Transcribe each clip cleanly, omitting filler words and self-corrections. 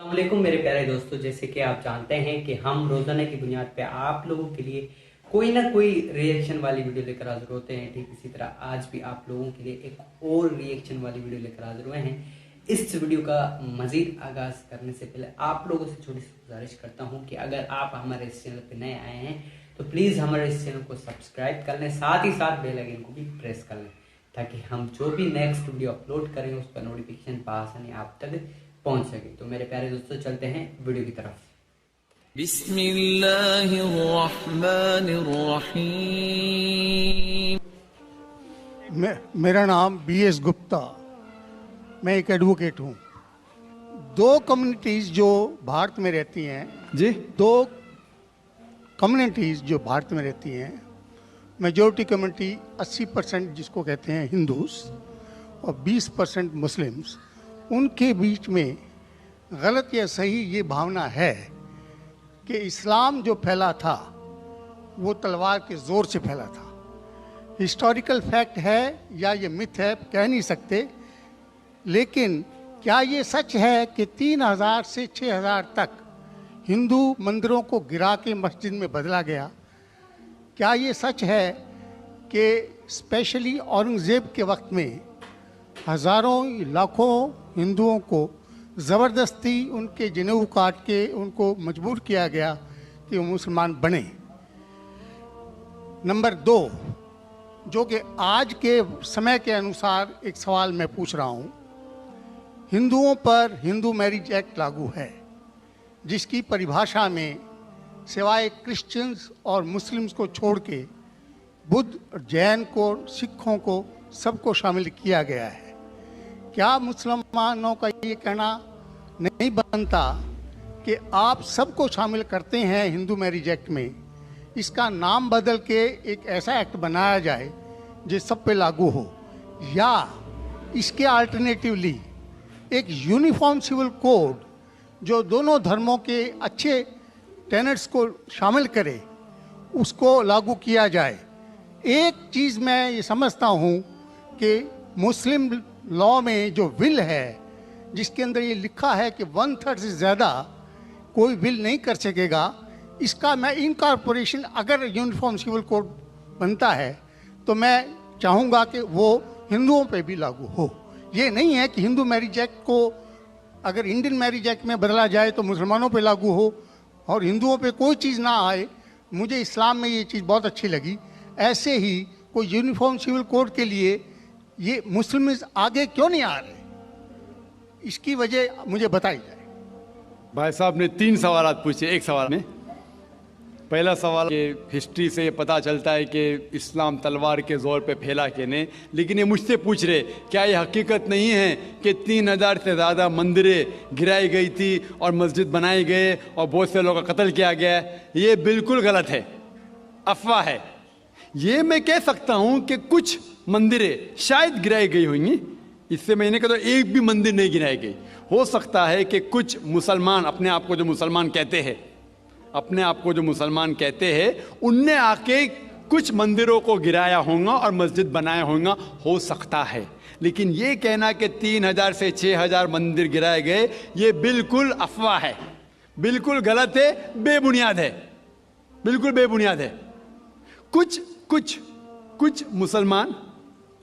अस्सलामुअलैकुम मेरे प्यारे दोस्तों, जैसे कि आप जानते हैं कि हम रोजाना की बुनियाद पे आप लोगों के लिए कोई ना कोई रिएक्शन वाली वीडियो लेकर हाजिर होते हैं। ठीक इसी तरह आज भी आप लोगों के लिए एक और रिएक्शन वाली वीडियो लेकर हाजिर हुए हैं। इस वीडियो का मजीद आगाज करने से पहले आप लोगों से छोटी सी गुजारिश करता हूँ कि अगर आप हमारे इस चैनल पर नए आए हैं तो प्लीज़ हमारे इस चैनल को सब्सक्राइब कर लें, साथ ही साथ बेल आइकन को भी प्रेस कर लें ताकि हम जो भी नेक्स्ट वीडियो अपलोड करें उसका नोटिफिकेशन आसानी आप तक पहुंच सके। तो मेरे प्यारे दोस्तों चलते हैं वीडियो की तरफ। बिस्मिल्लाहिर्रहमानिर्रहीम। मेरा नाम BS गुप्ता, मैं एक एडवोकेट हूँ। दो कम्युनिटीज़ जो भारत में रहती हैं जी, दो कम्युनिटीज़ जो भारत में रहती हैं, मेजॉरिटी कम्युनिटी 80% जिसको कहते हैं हिंदूस और 20% मुस्लिम्स, उनके बीच में गलत या सही ये भावना है कि इस्लाम जो फैला था वो तलवार के ज़ोर से फैला था। हिस्टोरिकल फैक्ट है या ये मिथ है कह नहीं सकते, लेकिन क्या ये सच है कि 3000 से 6000 तक हिंदू मंदिरों को गिरा के मस्जिद में बदला गया? क्या ये सच है कि स्पेशली औरंगज़ेब के वक्त में हज़ारों लाखों हिंदुओं को ज़बरदस्ती उनके जनेऊ काट के उनको मजबूर किया गया कि वो मुसलमान बने? नंबर 2, जो कि आज के समय के अनुसार एक सवाल मैं पूछ रहा हूँ, हिंदुओं पर हिंदू मैरिज एक्ट लागू है जिसकी परिभाषा में सिवाय क्रिश्चियंस और मुस्लिम्स को छोड़ के बुद्ध, जैन को, सिखों को सबको शामिल किया गया है। क्या मुसलमानों का ये कहना नहीं बनता कि आप सबको शामिल करते हैं हिंदू मैरिज एक्ट में, इसका नाम बदल के एक ऐसा एक्ट बनाया जाए जो सब पे लागू हो, या इसके अल्टरनेटिवली एक यूनिफॉर्म सिविल कोड जो दोनों धर्मों के अच्छे टेनेट्स को शामिल करे उसको लागू किया जाए? एक चीज़ मैं ये समझता हूँ कि मुस्लिम लॉ में जो विल है जिसके अंदर ये लिखा है कि 1/3 से ज़्यादा कोई विल नहीं कर सकेगा, इसका मैं इनकॉर्पोरेशन अगर यूनिफॉर्म सिविल कोड बनता है तो मैं चाहूँगा कि वो हिंदुओं पे भी लागू हो। ये नहीं है कि हिंदू मैरिज एक्ट को अगर इंडियन मैरिज एक्ट में बदला जाए तो मुसलमानों पे लागू हो और हिंदुओं पे कोई चीज़ ना आए। मुझे इस्लाम में ये चीज़ बहुत अच्छी लगी। ऐसे ही कोई यूनिफॉर्म सिविल कोड के लिए ये मुस्लिम आगे क्यों नहीं आ रहे, इसकी वजह मुझे बताई जाए। भाई साहब ने 3 सवाल पूछे एक सवाल में। पहला सवाल कि हिस्ट्री से ये पता चलता है कि इस्लाम तलवार के ज़ोर पे फैला कि नहीं, लेकिन ये मुझसे पूछ रहे क्या ये हकीकत नहीं है कि 3000 से ज़्यादा मंदिरें गिराई गई थी और मस्जिद बनाए गए और बहुत से लोगों का कत्ल किया गया? ये बिल्कुल गलत है, अफवाह है। ये मैं कह सकता हूँ कि कुछ मंदिरें शायद गिराई गई होंगी, इससे मैंने कहा तो एक भी मंदिर नहीं गिराई गई। हो सकता है कि कुछ मुसलमान अपने आप को जो मुसलमान कहते हैं उनने आके कुछ मंदिरों को गिराया होगा और मस्जिद बनाया होगा, हो सकता है। लेकिन ये कहना कि 3000 से 6000 मंदिर गिराए गए, ये बिल्कुल अफवाह है, बिल्कुल गलत है, बेबुनियाद है, बिल्कुल बेबुनियाद है। कुछ मुसलमान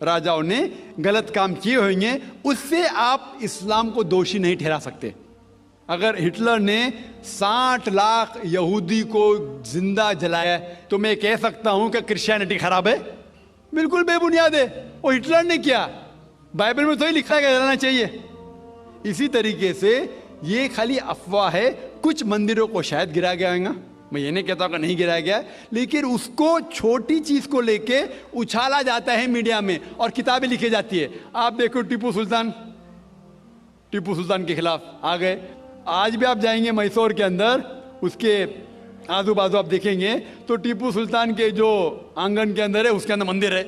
राजाओं ने गलत काम किए होंगे, उससे आप इस्लाम को दोषी नहीं ठहरा सकते। अगर हिटलर ने 60 लाख यहूदी को जिंदा जलाया तो मैं कह सकता हूं कि क्रिश्चियनिटी खराब है? बिल्कुल बेबुनियाद है, वो हिटलर ने किया, बाइबल में तो ही लिखा है कि जलाना चाहिए। इसी तरीके से ये खाली अफवाह है। कुछ मंदिरों को शायद गिराया गया होगा, मैं ये नहीं कहता कि नहीं गिराया गया, लेकिन उसको छोटी चीज़ को लेके उछाला जाता है मीडिया में और किताबें लिखी जाती है। आप देखो टीपू सुल्तान के खिलाफ आ गए। आज भी आप जाएंगे मैसूर के अंदर, उसके आजू बाजू आप देखेंगे तो टीपू सुल्तान के जो आंगन के अंदर है उसके अंदर मंदिर है।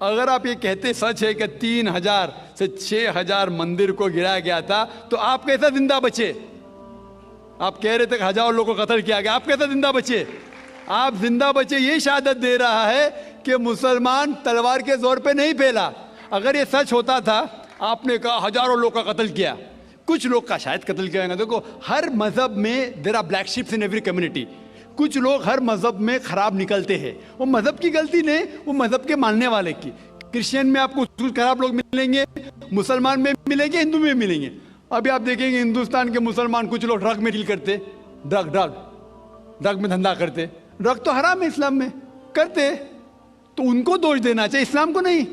अगर आप ये कहते सच है कि 3000 से 6000 मंदिर को गिराया गया था तो आप कैसा जिंदा बचे? आप कह रहे थे हजारों लोगों को कत्ल किया गया, आप कैसे जिंदा बचे? आप जिंदा बचे ये शहादत दे रहा है कि मुसलमान तलवार के जोर पे नहीं फैला। अगर ये सच होता था, आपने कहा हजारों लोगों का कत्ल किया, कुछ लोग का शायद कत्ल किया जाएगा। देखो, हर मजहब में there are black ships in every community. कुछ लोग हर मजहब में खराब निकलते हैं, वो मजहब की गलती नहीं, वो मजहब के मानने वाले की। क्रिश्चियन में आपको कुछ खराब लोग मिलेंगे, मुसलमान में मिलेंगे, हिंदू में मिलेंगे। अभी आप देखेंगे हिंदुस्तान के मुसलमान कुछ लोग ड्रग में डील करते, ड्रग में धंधा करते। ड्रग तो हराम है इस्लाम में, करते तो उनको दोष देना चाहिए, इस्लाम को नहीं।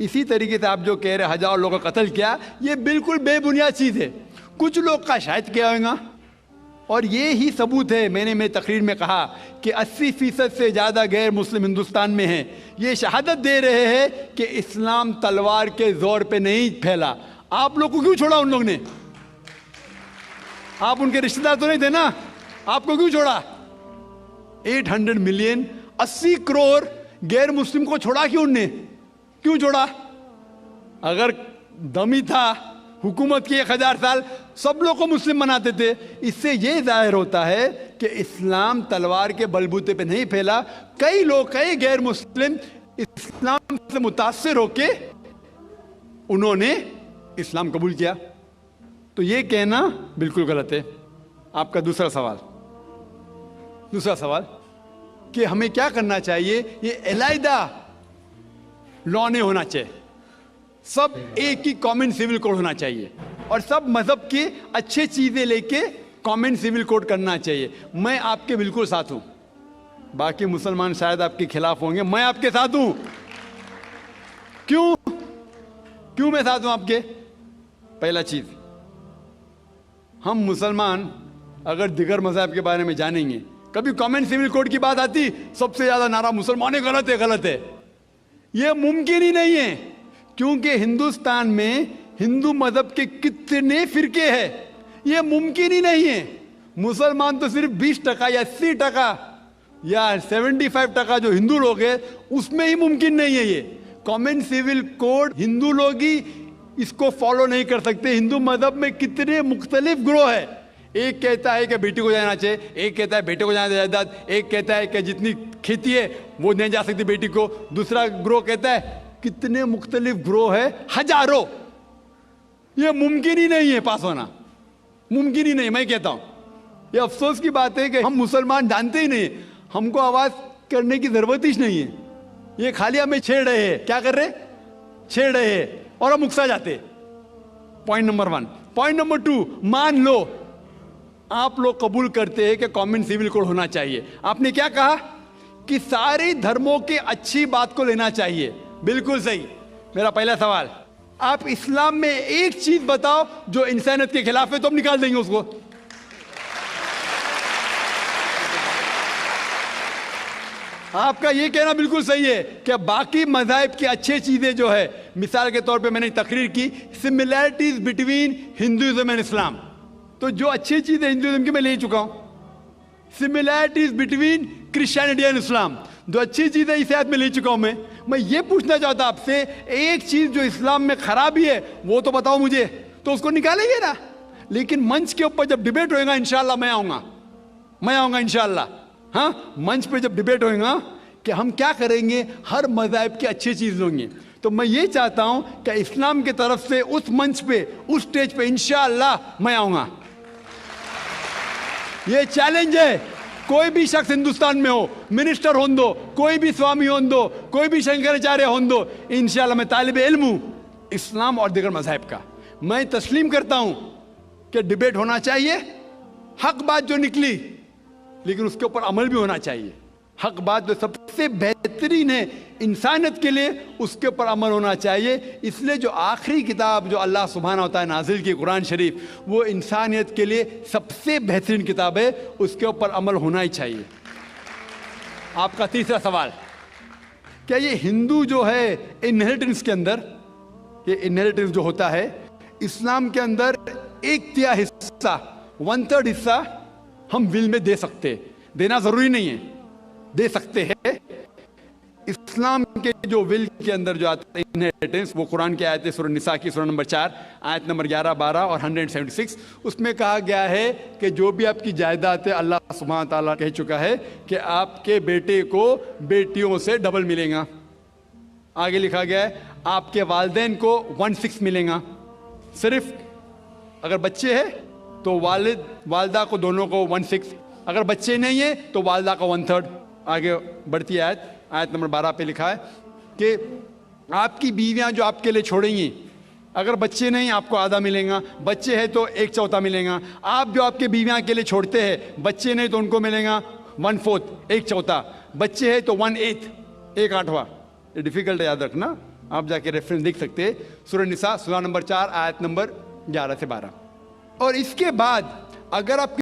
इसी तरीके से आप जो कह रहे हजारों लोगों का कत्ल किया, ये बिल्कुल बेबुनियाद चीज है। कुछ लोग का शायद किया होगा, और ये ही सबूत है। मैंने तकरीर में कहा कि 80% से ज्यादा गैर मुस्लिम हिंदुस्तान में हैं। ये शहादत दे रहे हैं कि इस्लाम तलवार के जोर पे नहीं फैला। आप लोग को क्यों छोड़ा उन लोग ने? आप उनके रिश्तेदार तो नहीं थे ना, आपको क्यों छोड़ा? 800 मिलियन 80 करोड़ गैर मुस्लिम को छोड़ा क्यों उनने? क्यों छोड़ा? अगर दमी था हुकूमत की 1000 साल, सब लोग को मुस्लिम बनाते थे। इससे यह जाहिर होता है कि इस्लाम तलवार के बलबूते पे नहीं फैला। कई लोग, कई गैर मुस्लिम इस्लाम से मुतासिर होके उन्होंने इस्लाम कबूल किया। तो यह कहना बिल्कुल गलत है। आपका दूसरा सवाल कि हमें क्या करना चाहिए? ये अलहदा लॉ नहीं होना चाहिए, सब एक ही कॉमन सिविल कोड होना चाहिए, और सब मजहब की अच्छी चीजें लेके कॉमन सिविल कोड करना चाहिए। मैं आपके बिल्कुल साथ हूं। बाकी मुसलमान शायद आपके खिलाफ होंगे, मैं आपके साथ हूं। क्यों मैं साथ हूं आपके? पहला चीज, हम मुसलमान अगर दिगर मजहब के बारे में जानेंगे, कभी कॉमन सिविल कोड की बात आती, सबसे ज्यादा नारा मुसलमान गलत है। यह मुमकिन ही नहीं है, क्योंकि हिंदुस्तान में हिंदू मजहब के कितने फिरके हैं, यह मुमकिन ही नहीं है। मुसलमान तो सिर्फ 20% या 80% या 75% जो हिंदू लोग हैं, उसमें ही मुमकिन नहीं है। ये कॉमन सिविल कोड हिंदू लोग ही इसको फॉलो नहीं कर सकते। हिंदू मजहब में कितने मुख्तलिफ ग्रोह है। एक कहता है कि बेटी को जाना चाहिए, एक कहता है बेटे को जाना जायदाद, एक कहता है कि जितनी खेती है वो नहीं जा सकती बेटी को, दूसरा ग्रोह कहता है। कितने मुख्तलिफ ग्रोह है, हजारों। ये मुमकिन ही नहीं है पास होना, मुमकिन ही नहीं। मैं कहता हूं ये अफसोस की बात है कि हम मुसलमान जानते ही नहीं, हमको आवाज करने की जरूरत ही नहीं है। ये खाली हमें छेड़ रहे हैं। क्या कर रहे? छेड़ रहे हैं और हम उकसा जाते। Point number 1। पॉइंट नंबर 2, मान लो आप लोग कबूल करते हैं कि कॉमन सिविल कोड होना चाहिए। आपने क्या कहा कि सारे धर्मों की अच्छी बात को लेना चाहिए। बिल्कुल सही। मेरा पहला सवाल, आप इस्लाम में एक चीज बताओ जो इंसानियत के खिलाफ है, तो हम निकाल देंगे उसको। आपका यह कहना बिल्कुल सही है कि बाकी मज़ाहिब की अच्छी चीजें जो है, मिसाल के तौर पे मैंने तकरीर की similarities between Hinduism and Islam, तो जो अच्छी चीजें हिंदुइज्म की मैं ले चुका हूं। Similarities between Christianity and Islam, जो अच्छी चीजें इस आयत में ले चुका हूं। मैं ये पूछना चाहता आपसे, एक चीज जो इस्लाम में खराबी है वो तो बताओ मुझे, तो उसको निकालेंगे ना। लेकिन मंच के ऊपर जब डिबेट होएगा, इंशाल्लाह मैं आऊंगा इंशाल्लाह। हाँ, मंच पे जब डिबेट होएगा कि हम क्या करेंगे, हर मज़हब की अच्छी चीज लेंगे। तो मैं ये चाहता हूं कि इस्लाम की तरफ से उस मंच पे, उस स्टेज पे इंशाल्लाह मैं आऊंगा। ये चैलेंज है। कोई भी शख्स हिंदुस्तान में हो, मिनिस्टर हों दो, कोई भी स्वामी हों दो, कोई भी शंकराचार्य हों दो, इंशाल्लाह मैं तालिबे इल्म हूं इस्लाम और दिगर मज़हब का। मैं तस्लीम करता हूं कि डिबेट होना चाहिए, हक बात जो निकली, लेकिन उसके ऊपर अमल भी होना चाहिए। हक बात जो सबसे बेहतरीन है इंसानियत के लिए, उसके ऊपर अमल होना चाहिए। इसलिए जो आखिरी किताब जो अल्लाह सुब्हानहू व तआला नाजिल की कुरान शरीफ, वो इंसानियत के लिए सबसे बेहतरीन किताब है, उसके ऊपर अमल होना ही चाहिए। आपका तीसरा सवाल, क्या ये हिंदू जो है इनहेरिटेंस के अंदर, ये इनहेरिटेंस जो होता है इस्लाम के अंदर, 1/3 हिस्सा, 1/3 हिस्सा हम विल में दे सकते हैं। देना जरूरी नहीं है, दे सकते हैं। इस्लाम के जो विल के अंदर जो आता है इनहेरिटेंस, वो कुरान की आयत है सूरह निसा की सूरह नंबर 4 आयत नंबर 11, 12 और 176। उसमें कहा गया है कि जो भी आपकी जायदाद है, अल्लाह सुब्हानहू व तआला कह चुका है कि आपके बेटे को बेटियों से डबल मिलेगा। आगे लिखा गया है आपके वालिदैन को 1/6 मिलेगा। सिर्फ अगर बच्चे है तो वालिद वालदा को दोनों को 1/6, अगर बच्चे नहीं है तो वालदा का 1/3। आगे बढ़ती आयत, आयत नंबर 12 पे लिखा है कि आपकी बीवियां जो आपके लिए छोड़ेंगी, अगर बच्चे नहीं आपको आधा मिलेगा, बच्चे हैं तो 1/4 मिलेगा। आप जो आपके बीवियां के लिए छोड़ते हैं, बच्चे नहीं तो उनको मिलेगा 1/4, 1/4, बच्चे हैं तो 1/8, 1/8। ये डिफिकल्ट है याद रखना, आप जाके रेफरेंस देख सकते हैं, सूरह निसा सूरह नंबर 4 आयत नंबर 11 से 12। और इसके बाद अगर आप